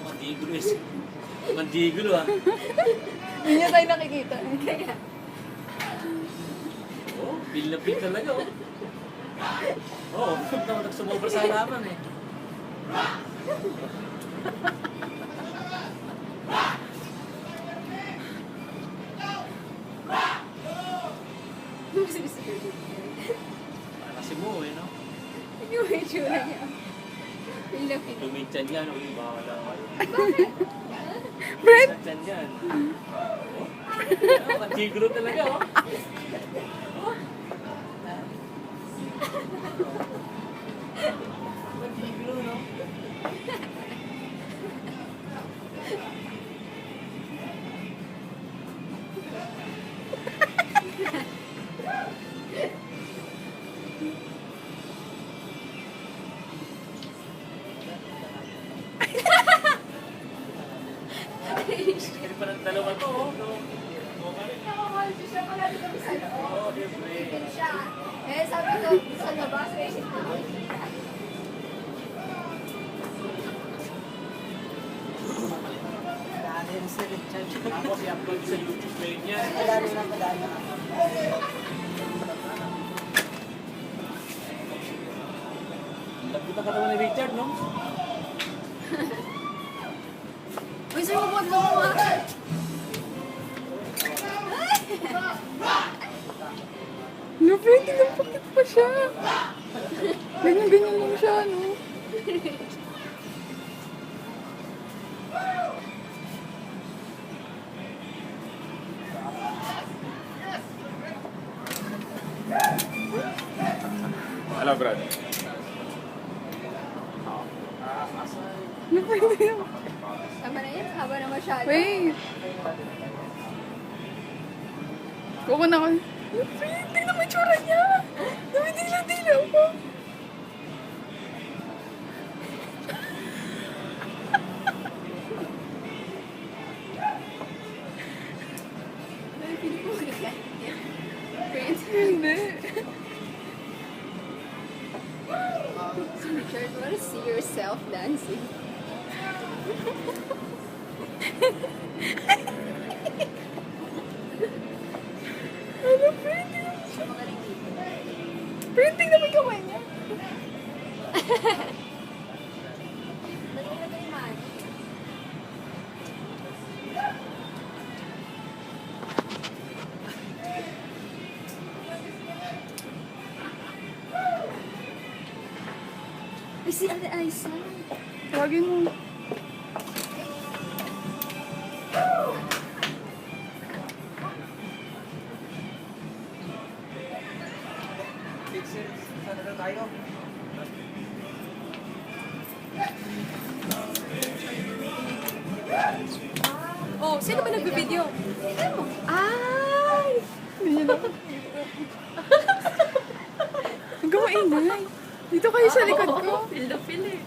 Mandiglo eh. Mandiglo ah. Hindi niya tayo nakikita. Oh, feel na feel talaga oh. Oo, nagsumobra sa halaman eh. Para si Mo eh, no? Yung itsura niya. Pilapit. Tumitsan yan, uy, bahala kayo. Brent! Tumitsan yan. Oh, mandiglo talaga oh. Mandiglo, no? Kasi pa ng dalawa to, oh. No? Nakamahal siya pala dito sa loob. Oo, siyempre. Siya. Eh, sabi ko, sa labas, eh. Tapos i-upload sa YouTube page niya. Lapit ang katawan ni Richard, no? Uy, sir, huwag mo mga. Lapit, tinapakit pa siya. Ganyan-ganyan lang siya, no? Hello, Brad. Lapit yun. Tama na yan, haba na masyado. Wait. Kuko na ko. Lapit, tingnan mo yung tsura niya. Dumidila-dila ako. Ay, pili ko kaya. Friends, Hindi. si Richard, want to see yourself dancing? Ano, friend? Friend, tingnan mo yung kamay niya. Nalilagay man. Ay, si Ate Aiza. Tawagin mo. Sana na tayo. Oh, sino ba nagbe-video? Ay! Hindi niya na. Huwag ka maingay. Dito kayo sa likod ko. Feel the feel eh.